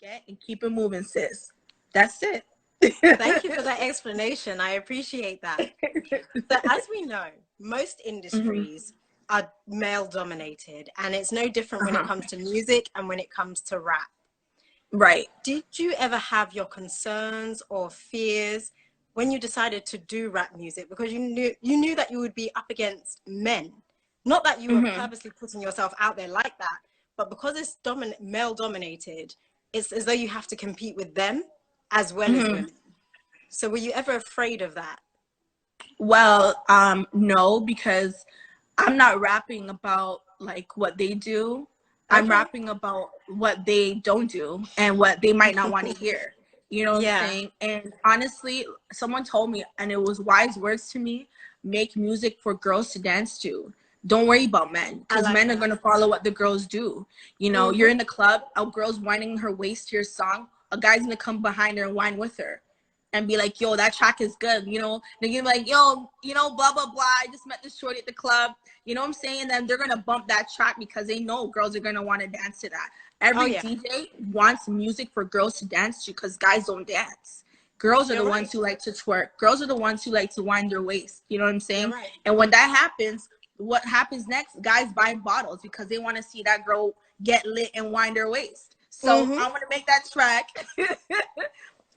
get and keep it moving, sis. That's it. Thank you for that explanation. I appreciate that. So as we know, most Hmm. industries are male dominated, and it's no different when it Uh-huh. comes to music and when it comes to rap. Right. Did you ever have your concerns or fears when you decided to do rap music, because you knew that you would be up against men? Not that you were Hmm. purposely putting yourself out there like that, but because it's male dominated, it's as though you have to compete with them as well as Hmm. women. So were you ever afraid of that? Well, no, because I'm not rapping about like what they do. I'm Okay. rapping about what they don't do and what they might not want to hear. You know what I'm Yeah, saying? And honestly, someone told me, and it was wise words to me, make music for girls to dance to. Don't worry about men, I because like men are that. going to follow what the girls do. You know, you're Mm-hmm. in the club, a girl's whining her waist to your song, a guy's going to come behind her and whine with her and be like, yo, that track is good, you know? They're gonna be like, yo, you know, blah, blah, blah. I just met this shorty at the club. You know what I'm saying? And then they're gonna bump that track because they know girls are gonna wanna dance to that. Oh Every yeah, DJ wants music for girls to dance to because guys don't dance. Girls are you're the right. ones who like to twerk. Girls are the ones who like to wind their waist. You know what I'm You're saying? right. And when that happens, what happens next? Guys buy bottles because they want to see that girl get lit and wind her waist. So Mm-hmm. I'm gonna make that track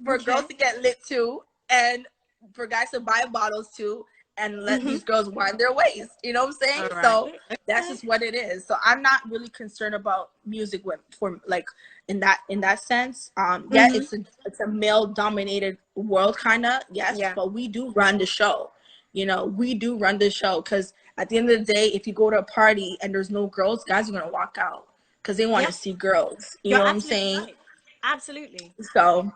for girls Okay. to get lit too, and for guys to buy bottles too, and let Mm-hmm. these girls wind their waist. You know what I'm saying? All right. So that's Okay. just what it is. So I'm not really concerned about music with for like in that sense. Yeah, Mm-hmm. it's a male dominated world kind of, yes, Yeah. but we do run the show. You know, we do run the show because at the end of the day, if you go to a party and there's no girls, guys are gonna walk out because they want Yeah. to see girls. You You're know what I'm absolutely saying? right. Absolutely. So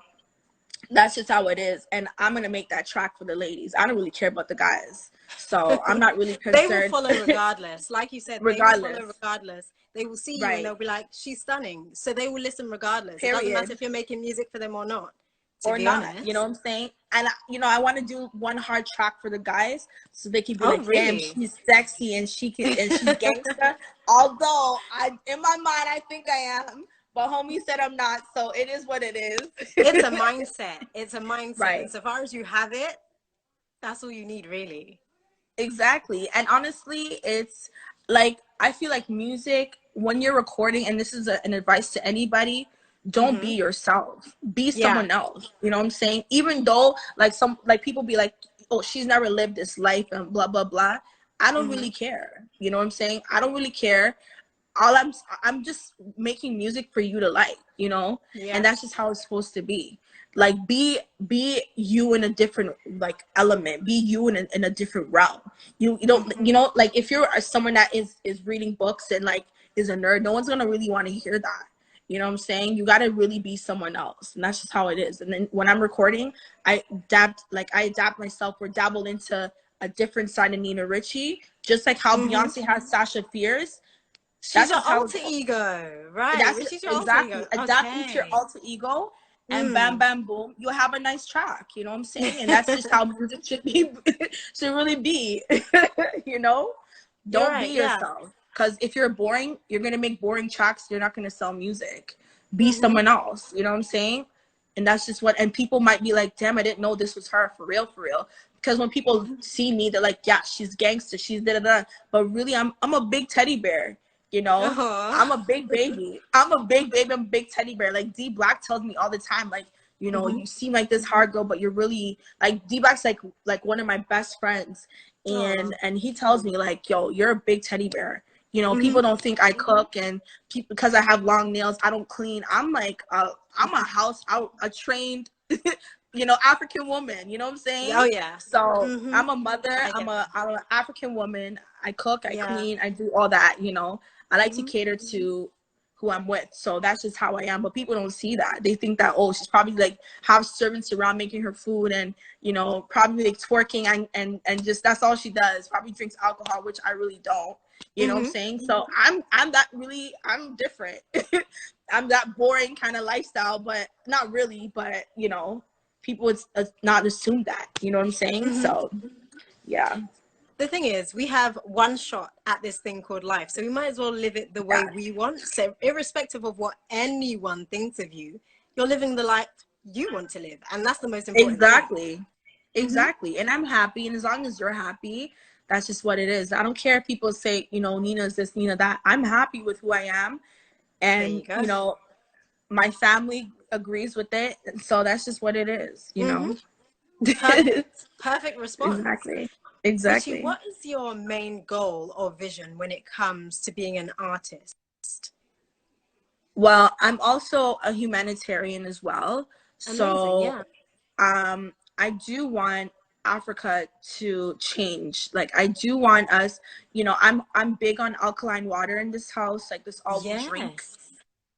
that's just how it is. And I'm gonna make that track for the ladies. I don't really care about the guys. So I'm not really They will concerned. follow regardless. Like you said, they will follow Regardless. regardless. They will see you and Right. they'll be like, she's stunning. So they will listen regardless. It doesn't matter Period. if you're making music for them or not, to Or be not. You know honest. what I'm saying? And I want to do one hard track for the guys so they can be Oh, like, damn, really? she's sexy and she's gangster. Although I in my mind I think I am. But homie said I'm not, so it is what it It's a is. mindset. It's a mindset. And Right. so far as you have it, that's all you need, really. Exactly. And honestly, it's like I feel like music when you're recording, and this is an advice to anybody, don't be Mm-hmm. yourself. Be Yeah. someone else. You know what I'm saying? Even though like some like people be like, "Oh, she's never lived this life and blah blah blah." I don't Mm-hmm. really care. You know what I'm saying? I don't really care. I'm just making music for you to like, you know? And Yeah. that's just how it's supposed to be. Like be you in a different like element, be you in a different realm. You don't, Mm-hmm. you know, like if you're someone that is reading books and like is a nerd, no one's gonna really want to hear that. You know what I'm saying? You gotta really be someone else, and that's just how it is. And then when I'm recording, I adapt myself or dabble into a different side of Nina Ricchie, just like how Mm-hmm. Beyonce has Sasha Fierce. She's That's your just how alter ego, right? that's She's your alter exactly ego. adapt into your Okay. alter ego, and bam Mm. bam boom, you'll have a nice track. You know what I'm saying? And that's just how music should be, should really be. You know, You're don't be right. Yeah. yourself, because if you're boring, you're gonna make boring tracks. You're not gonna sell music. Be Mm-hmm. someone else. You know what I'm saying? And that's just what, and people might be like, damn, I didn't know this was her, for real. Because when people Mm-hmm. see me, they're like, yeah, she's gangster, she's da da da. But really, I'm a big teddy bear. You know, Uh-huh. I'm a big baby. I'm a big baby. I'm a big teddy bear. Like D Black tells me all the time, like, you know, Mm-hmm. you seem like this hard girl, but you're really like D Black's like one of my best friends, Oh. and he tells me like, yo, you're a big teddy bear. You know, Mm-hmm. people don't think I cook, and people, because I have long nails, I don't clean. I'm like, I'm a house out, a trained, you know, African woman. You know what I'm Oh saying? yeah. So Mm-hmm. I'm a mother. I get that. I'm an African woman. I cook, I Yeah. clean, I do all that. You know, I like to Mm-hmm. cater to who I'm with. So that's just how I am. But people don't see that. They think that, oh, she's probably like have servants around making her food, and you know, probably like twerking, and just that's all she does. Probably drinks alcohol, which I really don't. You know what I'm Mm-hmm. saying? So I'm that really, I'm different. I'm that boring kind of lifestyle, but not really, but you know, people would not assume that. You know what I'm saying? Mm-hmm. So yeah. The thing is, we have one shot at this thing called life, so we might as well live it the way Yeah. we want. So irrespective of what anyone thinks of you, you're living the life you want to live, and that's the most important Exactly. thing. Exactly. And I'm happy, and as long as you're happy, that's just what it is. I don't care if people say, you know, Nina's this, Nina that. I'm happy with who I am, There you and go. you know, my family agrees with it, and so that's just what it is, you know. Perfect response. Exactly. Ricchie, Exactly. what is your main goal or vision when it comes to being an artist? Well, I'm also a humanitarian as well. Amazing, So yeah. I do want Africa to change. Like I do want us, you know, I'm big on alkaline water in this house, like this all we drink. Yes.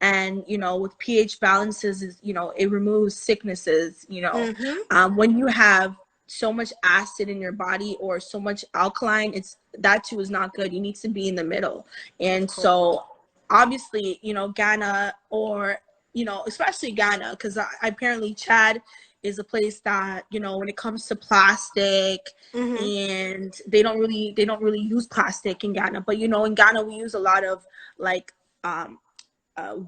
And you know, with pH balances is, you know, it removes sicknesses, you know. Mm-hmm. When you have so much acid in your body or so much alkaline, it's that too is not good. You need to be in the middle. Of And course. so obviously, you know, Ghana, or you know, especially Ghana, because apparently Chad is a place that, you know, when it comes to plastic, Mm-hmm. and they don't really use plastic in Ghana. But you know, in Ghana we use a lot of like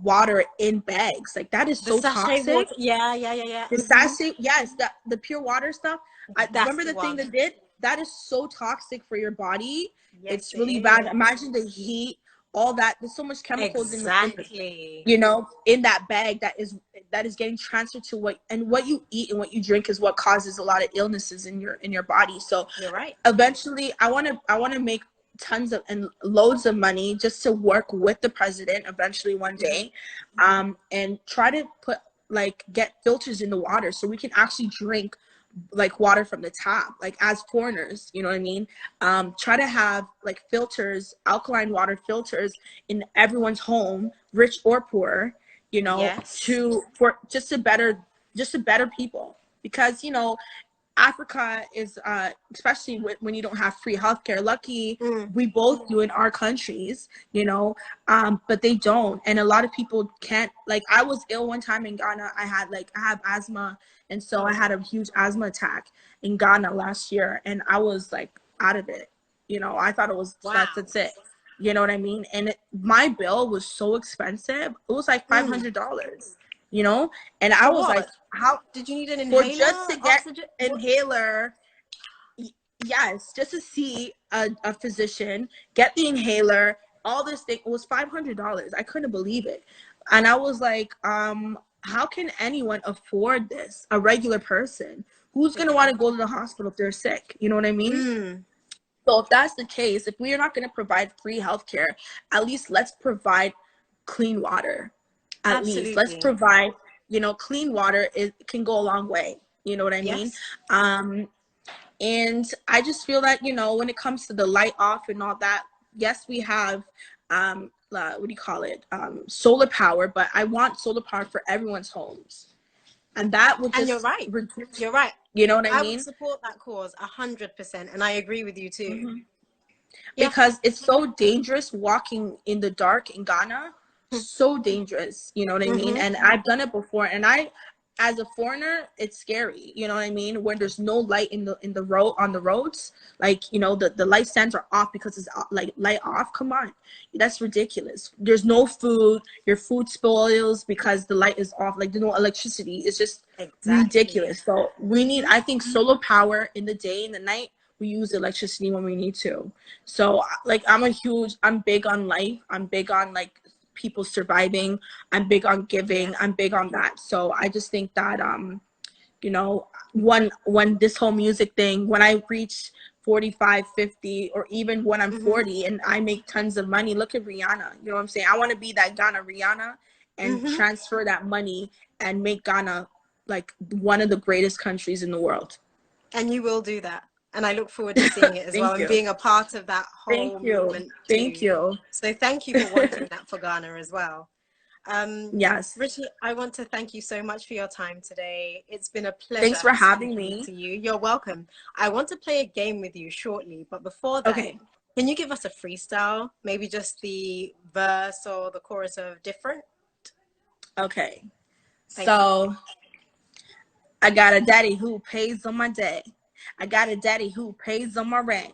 water in bags. Like that is The so sachet toxic. water. Yeah, yeah, yeah, yeah. The Mm-hmm. sachet, yes, the pure water stuff. I That's remember the the thing one. that did that is so toxic for your body. Yes, It's it really bad. is. Imagine the heat, all that. There's so much chemicals in the Exactly. you know, in that bag that is getting transferred to what you eat and what you drink is what causes a lot of illnesses in your body. So You're right. eventually I want to make tons of and loads of money just to work with the president eventually one Mm-hmm. day, and try to put like get filters in the water so we can actually drink like water from the tap, like as foreigners, you know what I mean. Try to have like filters, alkaline water filters in everyone's home, rich or poor, you know, Yes. to for just to better people. Because you know, Africa is, especially when you don't have free healthcare. Lucky Mm. we both do in our countries, you know, but they don't, and a lot of people can't. Like I was ill one time in Ghana. I have asthma, and so I had a huge asthma attack in Ghana last year, and I was like out of it. You know, I thought it was Wow. that's it. You know what I mean? And my bill was so expensive. It was like Mm. $500. You know, and I For was like, what? how Did you need an for just inhaler? to get Oxygen? What? inhaler. Yes, just to see a physician, get the inhaler, all this thing. It was $500. I couldn't believe it. And I was like, how can anyone afford this? A regular person who's gonna want to go to the hospital if they're sick, you know what I mean? Mm. So if that's the case, if we are not going to provide free healthcare, at least let's provide clean water. At least let's Absolutely. provide, you know, clean water. It can go a long way. You know what I mean? Yes. Um, and I just feel that, you know, when it comes to the light off and all that, yes, we have, what do you call it? Solar power, but I want solar power for everyone's homes. And that would And you're just right. reduce, You're right. you know what I I would mean? support that cause 100%, and I agree with you too. Mm-hmm. Yeah. Because it's so dangerous walking in the dark in Ghana. So dangerous, you know what I mean? Mm-hmm. And I've done it before, and as a foreigner, it's scary, you know what I mean? When there's no light in the road on the roads, like, you know, the light stands are off because it's like light off. Come on, that's ridiculous. There's no food, your food spoils because the light is off. Like there's no electricity. It's just Exactly. ridiculous. So we need, I think, solar power in the day and the night. We use electricity when we need to. So like I'm big on life. I'm big on like people surviving. I'm big on giving. Yes. I'm big on that. So I just think that you know, when this whole music thing, when I reach 45, 50, or even when I'm Mm-hmm. 40 and I make tons of money, look at Rihanna. You know what I'm saying? I want to be that Ghana Rihanna and Mm-hmm. transfer that money and make Ghana like one of the greatest countries in the world. And you will do that. And I look forward to seeing it as well Thank and you. being a part of that Thank whole you. movement Thank too. you. So thank you for wanting that for Ghana as well. Yes. Ricchie, I want to thank you so much for your time today. It's been a Thanks pleasure for having speaking me. to you. You're welcome. I want to play a game with you shortly, but before that, Okay. can you give us a freestyle? Maybe just the verse or the chorus of Different? Okay. Thank you. So I got a daddy who pays on my day. I got a daddy who pays on my rent.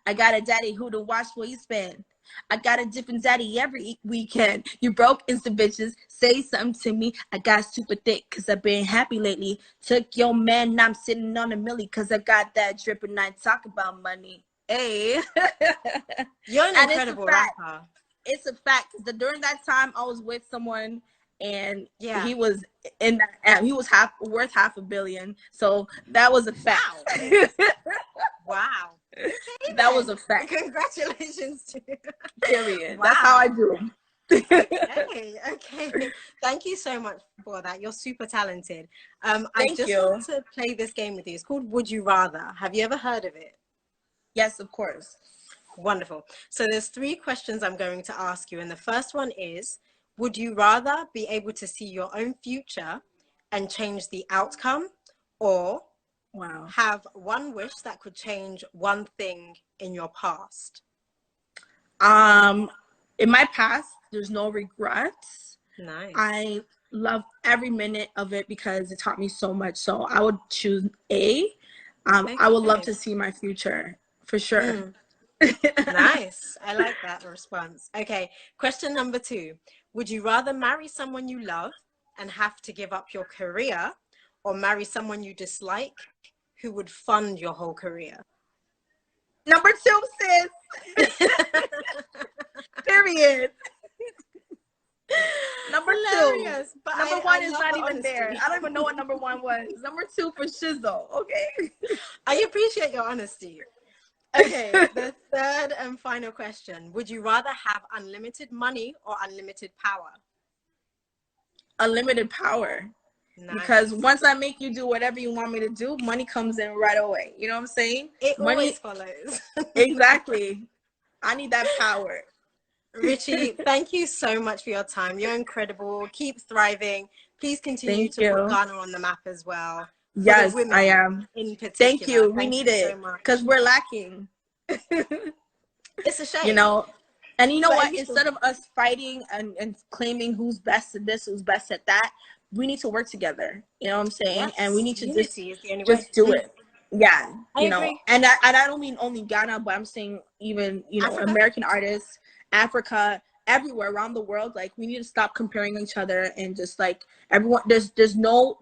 I got a daddy who to watch what you spend. I got a different daddy every weekend. You broke instant bitches. Say something to me. I got super thick because I've been happy lately. Took your man, now I'm sitting on a milli because I got that drip and I talk about money. Hey. You're an And it's a incredible fact. rapper. It's a fact. Because during that time, I was with someone and Yeah. he was in that, and he was worth $500 million. So that was a fact. Wow. Wow. Okay, That was then. a fact. Congratulations to you. Period. Wow. That's how I do. Okay, okay. Thank you so much for that. You're super talented. I Thank just you. want to play this game with you. It's called Would You Rather. Have you ever heard of it? Yes, of course. Wonderful. So there's 3 questions I'm going to ask you. And the first one is, would you rather be able to see your own future and change the outcome, or Wow. have one wish that could change one thing in your past? In my past, there's no regrets. Nice. I love every minute of it because it taught me so much. So I would choose A. I would love to see my future for sure. Nice. I like that response. Okay. Question number 2. Would you rather marry someone you love and have to give up your career, or marry someone you dislike who would fund your whole career? Number 2, sis. Period. Number Hilarious, 2. but Number I 1 is love not the even honesty. there. I don't even know what number 1 was. Number 2 for shizzle. Okay. I appreciate your honesty. Okay, the third and final question. Would you rather have unlimited money or unlimited power? Unlimited power. Nice. Because once I make you do whatever you want me to do, money comes in right away. You know what I'm saying? It Money always follows. Exactly. I need that power. Ricchie, thank you so much for your time. You're incredible. Keep thriving. Please continue Thank to put you. Ghana on the map as well. For Yes, the women I am. in particular. Thank you. We Thank need you it so much. because we're lacking. It's a shame. You know, and you know But what? Instead of us fighting and claiming who's best at this, who's best at that, we need to work together. You know what I'm saying? Yes, And we need to unity is the only way. just do it. Yeah, I agree. and I don't mean only Ghana, but I'm saying even, Africa? American artists, Africa, everywhere around the world. Like, we need to stop comparing each other and just like everyone. There's no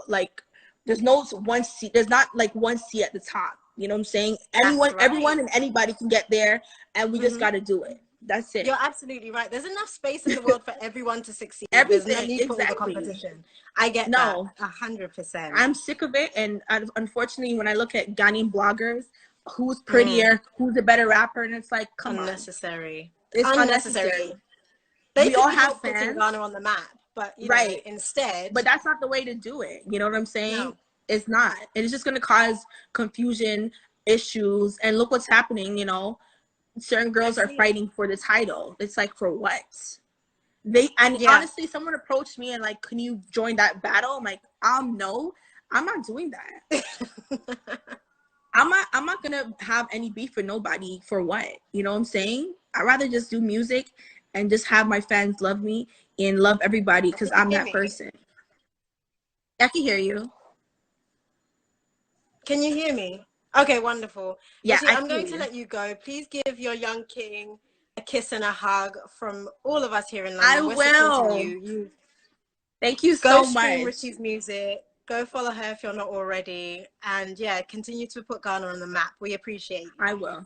like there's no one seat. There's not like one seat at the top. You know what I'm saying? Everyone and anybody can get there, and we just got to do it. That's it. You're absolutely right. There's enough space in the world for everyone to succeed. Everything, There's no need for all the competition. I get that 100%. I'm sick of it, and unfortunately, when I look at Ghanaian bloggers, who's prettier, who's a better rapper, and it's like, come on, It's unnecessary. We all have putting fans. Ghana on the map, but you know, instead. But that's not the way to do it. You know what I'm saying? No. It's not. It's just going to cause confusion, issues, and look what's happening. Certain girls are fighting for the title. It's like, for what? Honestly, someone approached me and like, can you join that battle? I'm like, no, I'm not doing that. I'm not gonna have any beef with nobody. For what? You know what I'm saying? I'd rather just do music and just have my fans love me and love everybody, because I'm that person. I can hear you. Can you hear me? Okay, wonderful. Yeah, I'm going to let you go. Please give your young king a kiss and a hug from all of us here in London. I will. Thank you so much. Go stream Ricchie's music. Go follow her if you're not already. And yeah, continue to put Ghana on the map. We appreciate you. I will.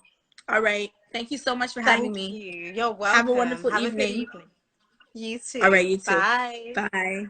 All right. Thank you so much for having me. Thank you. You're welcome. Have a wonderful evening. Have a good evening. You too. All right, you too. Bye. Bye.